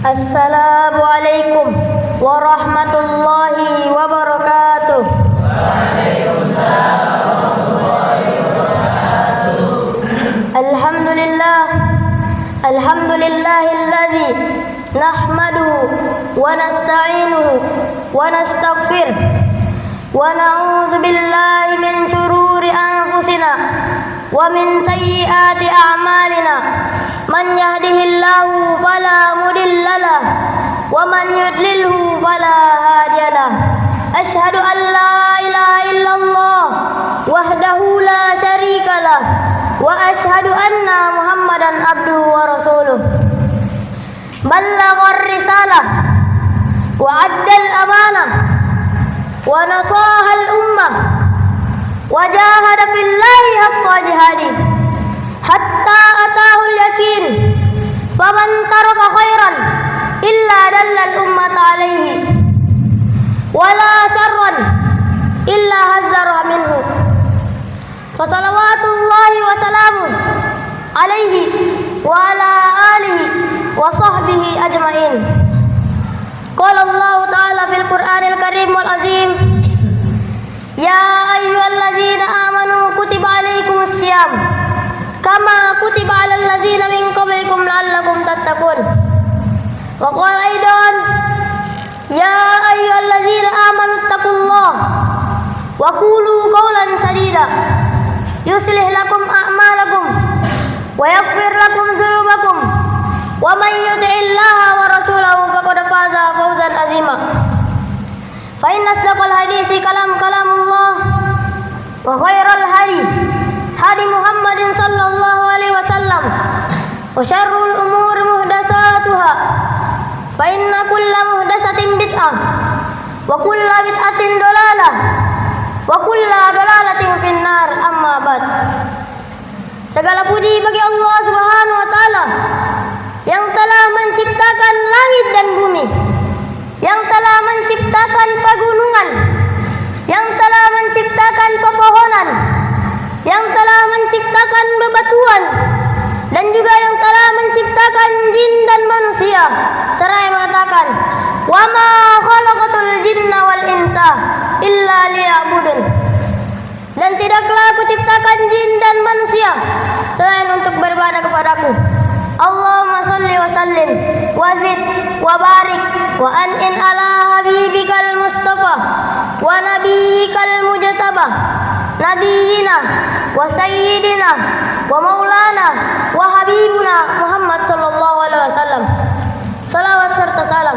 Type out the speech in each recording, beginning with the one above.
Assalamualaikum warahmatullahi wabarakatuh. Waalaikumsalam warahmatullahi wabarakatuh. Alhamdulillahillazi nahmaduhu wa nasta'inuhu wa nastaghfiruh wa na'udzu billahi min shururi anfusina wa min sayyiati a'malina. Man yahdihillahu fala mudilla lahu wa man yudlilhu fala hadiya lahu. Asyhadu an la ilaha illallah wahdahu la syarika lah wa asyhadu anna Muhammadan abduhu wa rasuluh. Ballaghar risalah wa addal amanah wa nasahal ummah wa jahada fillahi haqqa jihadih hatta atahul yakin. Faman taraka khairan illa dallal ummata alaihi wala syarran illa hazzara minhu. Fasalawatullahi wa salamu alaihi wa ala alihi wa sahbihi ajma'in. Qala Allah ta'ala fil Qur'anil Karim wal Azim, ya ayyuhallazina amanu kutiba alaikumus syiyam kama kutiba alal ladzina min qablikum la'allakum tattaqun. Wa qala aidan, ya ayyuhallazina amanu taqullaha wa qulu qawlan sadida yuslih lakum a'malakum wa yaghfir lakum dzunubakum wa man yuti'illaha wa rasulahu faqad faza fawzan azima. Fa inna asdaqal hadisi kalamullah wa khairal hadi Muhammadin sallallahu alaihi wasallam wa syarrul umuri muhdatsatuha fa inna kulla muhdatsatin bid'ah wa kulla bid'atin dalalah wa kulla dalalatin finnar. Amma ba'd. Segala puji bagi Allah Subhanahu wa taala yang telah menciptakan langit dan bumi, yang telah menciptakan pegunungan, yang telah menciptakan pepohonan, yang telah menciptakan bebatuan, dan juga yang telah menciptakan jin dan manusia. Seraya mengatakan, wa ma khalaqatul jinna wal insa illa liya'budun. Dan tidaklah aku ciptakan jin dan manusia selain untuk beribadah kepadaku. Allahumma salli wa sallim wa zid wa barik wa an'in ala habibikal mustafa wa nabiyyikal mujtaba nabiyina wa sayyidina wa maulana wa habibuna Muhammad sallallahu alaihi wasallam. Salawat serta salam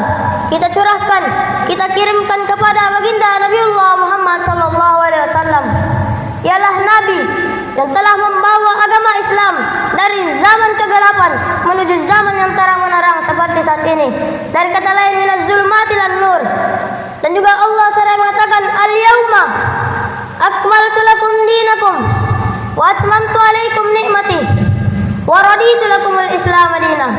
kita curahkan, kita kirimkan kepada baginda Nabiullah Muhammad sallallahu alaihi wasallam. Ialah nabi yang telah membawa agama Islam dari zaman kegelapan menuju zaman yang terang menerang seperti saat ini, dari kata lain minaz zulmati lan nur. Dan juga Allah seraya mengatakan, al-yauma akmaltu lakum dinakum wa atmamtu alaikum ni'mati wa raditu lakumul islam madinah.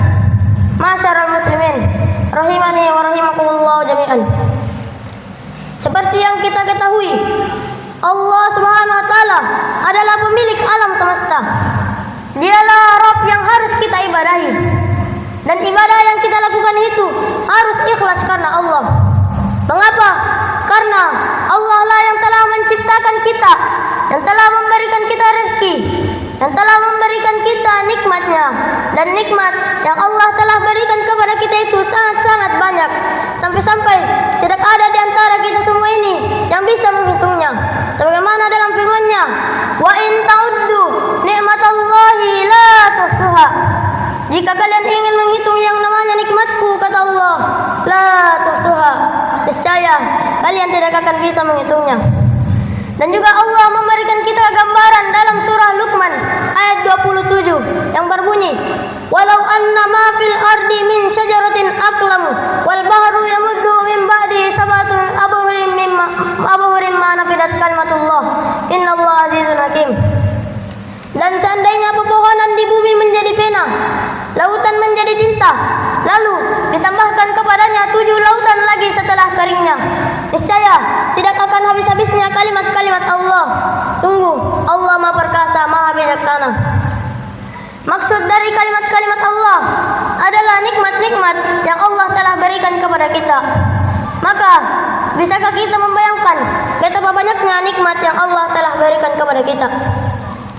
Masyarul muslimin rahimani wa rahimakumullah jami'an. Seperti yang kita ketahui, Allah Subhanahu wa taala adalah pemilik alam semesta. Dialah Rabb yang harus kita ibadahi. Dan ibadah yang kita lakukan itu harus ikhlas karena Allah. Mengapa? Karena Allah lah yang telah menciptakan kita, yang telah memberikan kita rezeki, yang telah memberikan kita nikmatnya. Dan nikmat yang Allah telah berikan kepada kita itu sangat-sangat banyak, sampai-sampai tidak ada di antara kita semua ini yang bisa menghitungnya. Sebagaimana dalam firman-Nya, wa in ta'uddu ni'matallahi la tuhsuha. Jika kalian ingin menghitung yang namanya nikmatku, kata Allah, la tuhsuha, niscaya kalian tidak akan bisa menghitungnya. Dan juga Allah memberikan kita gambaran dalam surah Luqman ayat 27 yang berbunyi, walau anna ma fil ardi min syajaratin aqlamu wal bahru yamuddu min ba'di sabatun abhurim ma nafidat kalimatullah innallaha azizun hakim. Dan seandainya pepohonan di bumi menjadi pena, lautan menjadi tinta, lalu ditambahkan kepadanya 7 lautan lagi setelah keringnya, niscaya tidak akan habis-habisnya kalimat-kalimat Allah. Sungguh Allah Maha Perkasa, Maha Bijaksana. Maksud dari kalimat-kalimat Allah adalah nikmat nikmat yang Allah telah berikan kepada kita. Maka, bisakah kita membayangkan betapa banyaknya nikmat yang Allah telah berikan kepada kita?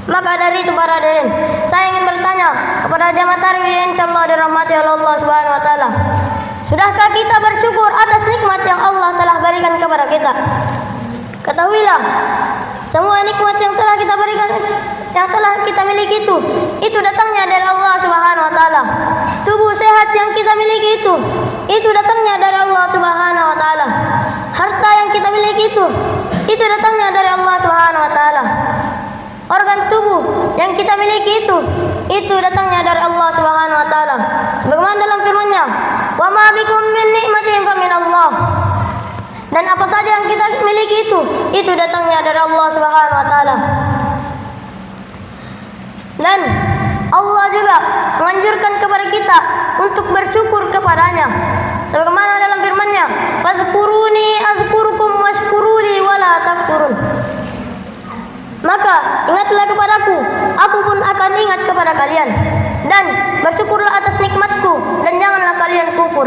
Maka dari itu para hadirin, saya ingin bertanya kepada jamaah tarawih yang insyaallah dirahmati oleh Allah Subhanahu wa taala. Sudahkah kita bersyukur atas nikmat yang Allah telah berikan kepada kita? Ketahuilah, semua nikmat yang telah kita berikan, yang telah kita miliki itu datangnya dari Allah Subhanahu wa taala. Tubuh sehat yang kita miliki itu datangnya dari Allah Subhanahu wa taala. Harta yang kita miliki itu datangnya dari Allah Subhanahu wa taala. Organ tubuh yang kita miliki itu datangnya dari Allah Subhanahu wa taala. Sebagaimana dalam firman-Nya, "Wa ma bikum min nikmatin fa min Allah." Dan apa saja yang kita miliki itu datangnya dari Allah Subhanahu wa taala. Dan Allah juga menganjurkan kepada kita untuk bersyukur kepadanya. Sebagaimana dalam firman-Nya, "Fazkuruni azkurukum washkuruli wala takfurun." Maka ingatlah kepadaku, aku pun akan ingat kepada kalian. Dan bersyukurlah atas nikmatku, dan janganlah kalian kufur.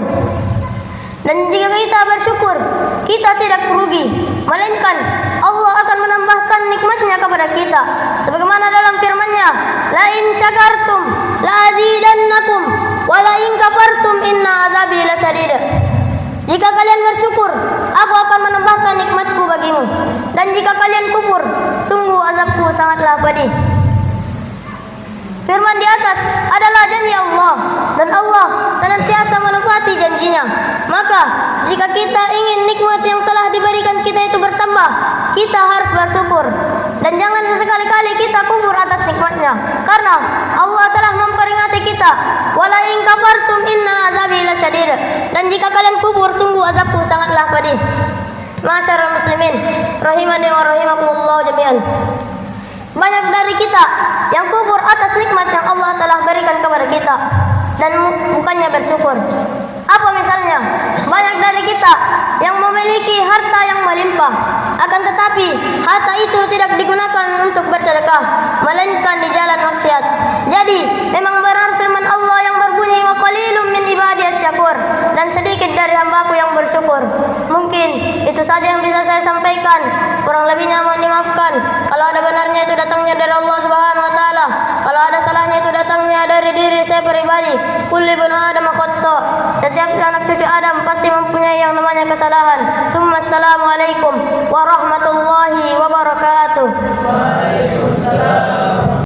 Dan jika kita bersyukur, kita tidak rugi, melainkan Allah akan menambahkan nikmatnya kepada kita. Sebagaimana dalam firman-Nya, "La in syakartum la azidannakum wa la in kafartum inna azabi lasyadid." Jika kalian bersyukur, aku akan menambahkan nikmatku bagimu. Dan jika kalian kufur, sungguh azabku sangatlah pedih. Firman di atas adalah janji Allah, dan Allah senantiasa menepati janjinya. Maka, jika kita ingin nikmat yang telah diberikan kita itu bertambah, kita harus bersyukur. Dan jangan sekali-kali kita kufur atas nikmatnya, karena Allah telah memperingati kita, "Wala in kafartum inna azabi lasyadid." Dan jika kalian kufur, sungguh azabku sangatlah pedih. Masyarul muslimin, rahimani wa rahimakumullah jami'an. Banyak dari kita yang kufur atas nikmat yang Allah telah berikan kepada kita dan bukannya bersyukur. Apa misalnya? Banyak dari kita yang memiliki harta yang melimpah, akan tetapi harta itu tidak digunakan untuk bersedekah, melainkan di jalan maksiat. Jadi, memang benar firman Allah yang berbunyi, "Wa qalilum min ibadiyas syakur." Dan sedikit dari hambaku yang bersyukur. Mungkin itu saja yang bisa saya sampaikan. Kurang lebihnya mohon dimaafkan. Kalau ada benarnya itu datangnya dari Allah Subhanahu wa taala. Kalau ada salahnya itu datangnya dari diri saya pribadi. Kullu ibnu Adam khata'. Setiap anak cucu Adam pasti mempunyai yang namanya kesalahan. Assalamualaikum warahmatullahi wabarakatuh. Waalaikumsalam.